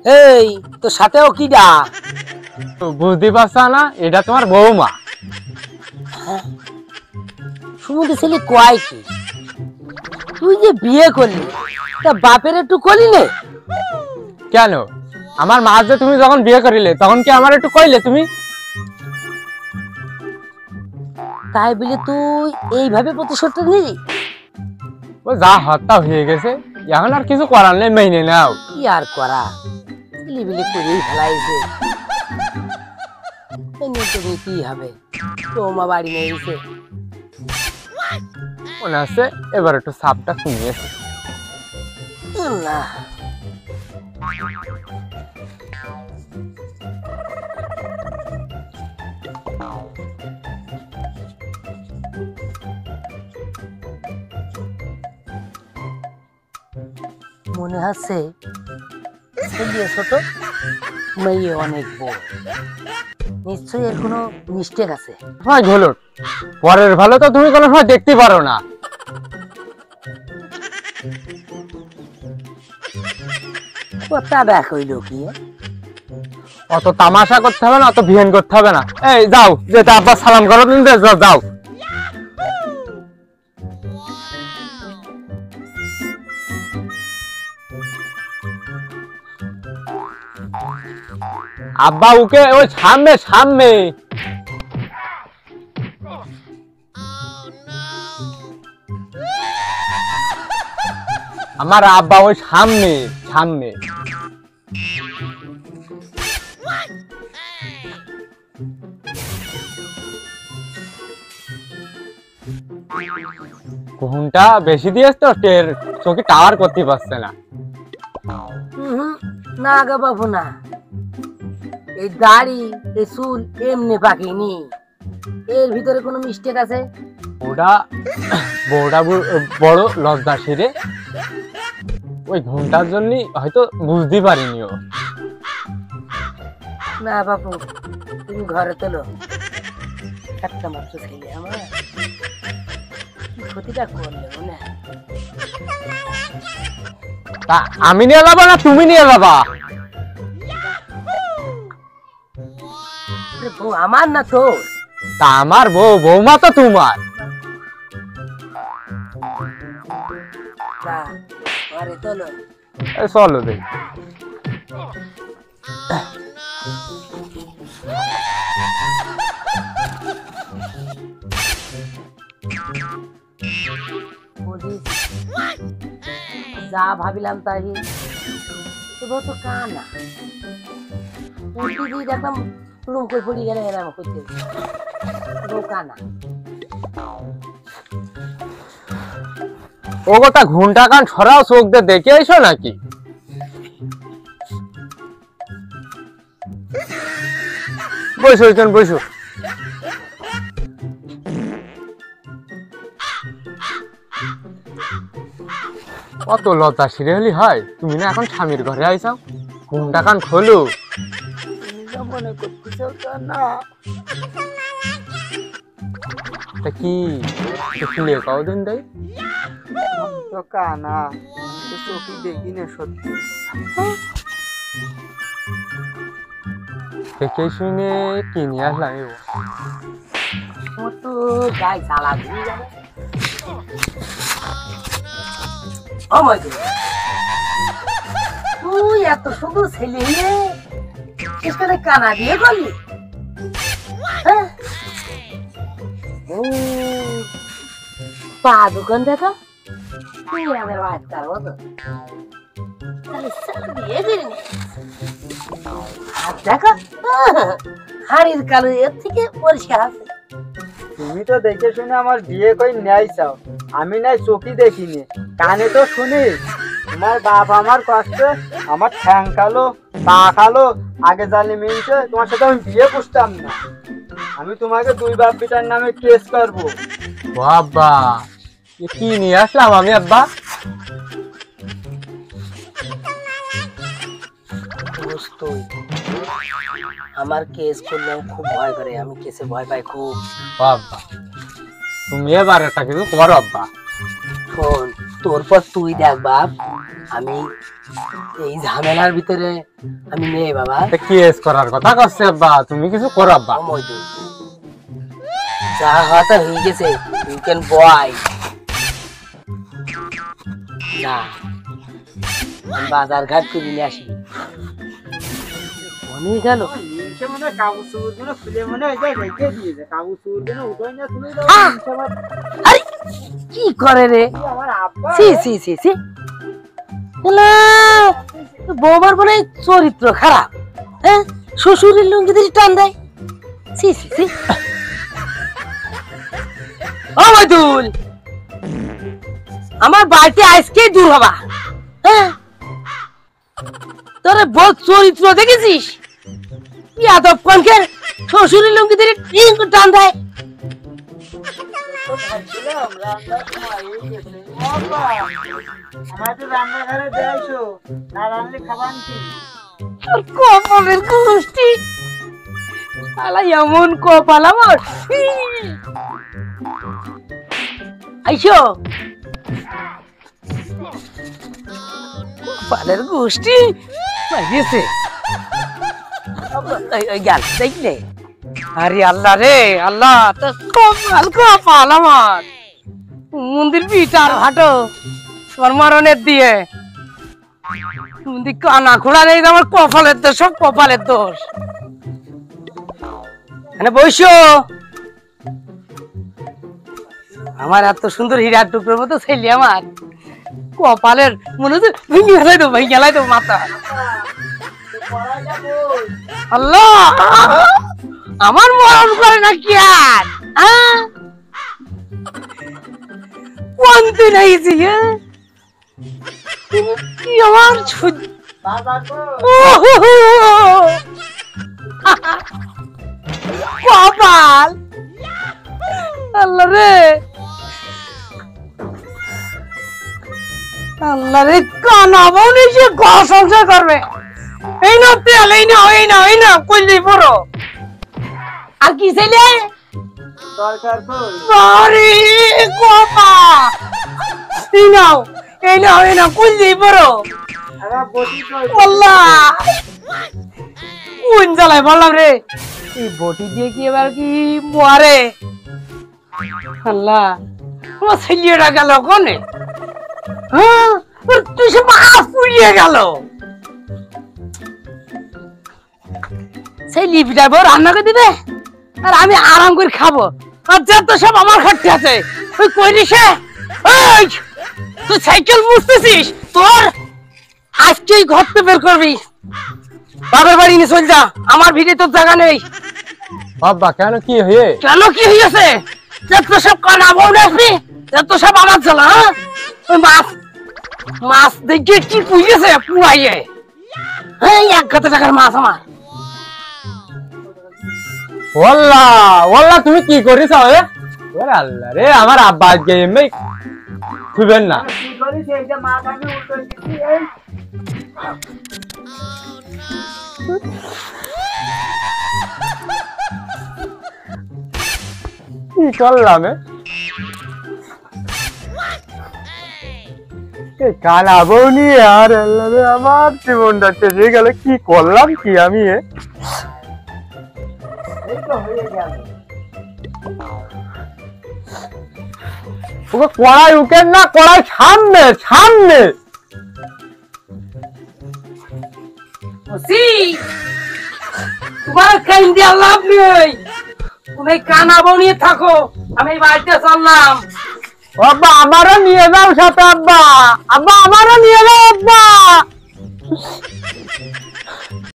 এই তো সাথেও কি ডা? বুঝতে পারছো না, এটা তোমার বৌমা। সুমতি ছেলে কয় কি? তুই যে বিয়ে করলি তা বাপের একটু করলি নে? কেন, আমার মা যে তুমি যখন বিয়ে করিলে তখন কি আমার একটু কইলে তুমি? তাই বলে তুই এইভাবে প্রতিশোধটা নিলি? ও যা হত্যা হয়ে গেছে, এখন আর কিছু করার নেই, মেনে নাও। কি আর করা, বিলি করেই ফেলাইছে। তুমি কি হবে, বৌমা বাড়ি নিয়ে গেছে। মনে আছে এবার একটু সাপটা শুনিয়েছে। না মনে হচ্ছে ছোট মেয়ে অনেক বড়, নিশ্চয়ই এর কোনো মিস্টেক আছে। হয় হলো, পরের ভালো তো তুমি কোনো সময় দেখতে পারো না। কথা দেখ হইল কি, অত তামাশা করতে হবে না, অত ভিয়ান করতে হবে না। এই যাও, যেটা আব্বা সালাম করো তুমি, যাও। আব্বা ওকে ওই সামনে। আমার আব্বা ওই সামনে। ঘুমটা বেশি দিয়েছ তো, চোখে টাওয়ার করতে পারছে না। না গো বাবু না, এই দাড়ি এই চুল এমনি পাকিনি, এর ভিতরে কোনো মিস্টেক আছে। বউটা বড় লজ্জাশীরে, ওই ঘুমটার জন্য হয়তো বুঝতে পারিনি ও। না বাবু, তুমি ঘরে তোলো, একটা মাত্র ছেলে আমার, ক্ষতিটা করলে মনে। তা আমি নিয়ে যাবো না তুমি নিয়ে যাবা? বউ আমার না তোর? তা আমার বৌমা তো তোমার। ঘরে তোলো। চলো দেখি। যা ভাবিলাম তাই তো কানা দেখলাম রুম করে পড়ি গেলে এরম করতে কানা। ও কথা ঘুমটা কান ছড়াও, চোখ দিয়ে দেখে এসো নাকি? বসো। অত লতা সিরে হলি হয়? তুমি না এখন স্বামীর ঘরে আইসাও, ঘুমটা কান খোলো। মনে করতেছো না? তা কি খুলে কদিন দেয় তো কানা, চোখে দেখি না সত্যি। দেখে শুনে কিনে আসলাম। তোমার তো গায়ে জ্বালা দিয়ে যাবে। তুই এত সুন্দর ছেলে সেখানে কানা দিয়ে করলি? পা দোকান দেখা তুই আমাদের বাচ্চার মতো বিয়ে করিনি। দেখা হাড়ির কালো এর থেকে পরিষ্কার আছে। তুমি তো দেখে শুনে আমার বিয়ে করে নেয় চাও, আমি নাই চোখই দেখিনি, কানে তো শুনি। তোমার বাপ আমার কষ্টে আমার ঠ্যাং খালো, পা খালো, আগে জানি মিলছে, তোমার সাথে আমি বিয়ে করতাম না। আমি তোমাকে দুই বাপ পিতার নামে কেস করবো। বাবা কি নিয়ে আসলাম আমি আব্বা? আমার কেস করলে খুব ভয় করে, আমি কেসে ভয় পাই খুব। বাবা তুমি এবার একটা কিছু করো আব্বা। শোন, তোর পর তুই দেখ বাপ, আমি এই ঝামেলার ভিতরে আমি নেই বাবা। কেস করার কথা করছে আব্বা, তুমি কিছু করো আব্বা। যা কথা হয়ে গেছে, ইউ ক্যান বয়। না, আমি বাজার ঘাট করে নিয়ে আসি। মনে গেল নিচে মনে হয় কাগজ গুলো খুলে মনে হয় রেখে দিয়েছে, কাগজ গুলো উঠোই না তুমি আরে কি করে রে? আমার আব্বা সি সি সি সি বৌমার বলে চরিত্র খারাপ। হ্যাঁ, শ্বশুরের লুঙ্গি দিয়ে টান দেয়। সি সি সি। ও মইদুল, আমার বাড়িতে আজকে দূর হবা। হ্যাঁ, তোর বহুত চরিত্র দেখেছিস? ইয়াদব কনকের শ্বশুরের লুঙ্গি দিয়ে টান দেয়। রান্নাঘরে যাইছো না, রান্নালে খাবার কি? কপালের গোষ্ঠী আলা এমন কপাল আমার। আইসো কপালের গোষ্ঠী গেছে গেল দেখলে। আরে আল্লাহ রে আল্লাহ, তো কপাল কপাল আমার। মন্দির পিঠার হাঁটো তোমার মরণের দিয়ে কানা খোলা নেই, আমার কপালের দোষ, সব কপালের দোষ। বসো, আমার এত সুন্দর হীরার টুকরোর মতো ছেলে আমার কপালের মনে হচ্ছে ভেঙে গেলাই তো মাথা। আল্লাহ, আমার মরণ করে না কি আর? কোন দিন আইছি কি আমার কপাল। আল্লাহ রে আল্লাহ রে, কানাবো নিজে ঘর সংসার করবে। এই না তেল, এই না এই না এই না কইলি বড়। আর কি ছেলে দরকার সরি কপা। এই নাও এই না এই না কইলি বড়। আল্লাহ, কোন জ্বালায় বললাম রে, এই বটি দিয়ে কি এবার কি মরে? আল্লাহ, আমার ছেলেটা গেল কোনে? হ্যাঁ, তুই সে মাছ পুড়িয়ে গেল। সেই লিপিটা বউ রান্না করে দিবে আর আমি আরাম করে খাবো। আর যত সব আমার খাটতে আছে। তুই কইলি সে তুই সাইকেল বুঝতেছিস? তোর আজকেই ঘরতে বের করবি, বাবার বাড়ি নিয়ে চল যা। আমার ভিড়ে তোর জায়গা নেই। বাবা কেন, কি হয়ে? কেন কি হয়েছে? যত সব কানা বউ আসবি, যত সব আমার জ্বালা। ওই মাছ মাছ দেখে কি পুড়িয়েছে পুড়াইয়ে। হ্যাঁ, 1,000 টাকার মাছ আমার। ওল্লা ওল্লা, তুমি কি করিস? ওরে আল্লাহ রে, আমার আব্বা আজকে এমনি খুবেন না। কি করিস? এই যে মাছ আমি উল্টো দিচ্ছি। কি করলাম? কানাবো নি আর আল্লাহ রে, আমার জীবনটা চেয়ে গেল। কি করলাম কি আমি? এই তো হয়ে গেল। ওকে কড়াই উঠেন না, কড়াই সামনে সামনে। তোমার খাইন দিয়ে লাভ নেই, তুমি কানাবো নিয়ে থাকো। আমি বাড়িতে চললাম। আব্বা আমারও নিয়ে যাও সাথে। আব্বা আব্বা আমারও নিয়ে যাও আব্বা।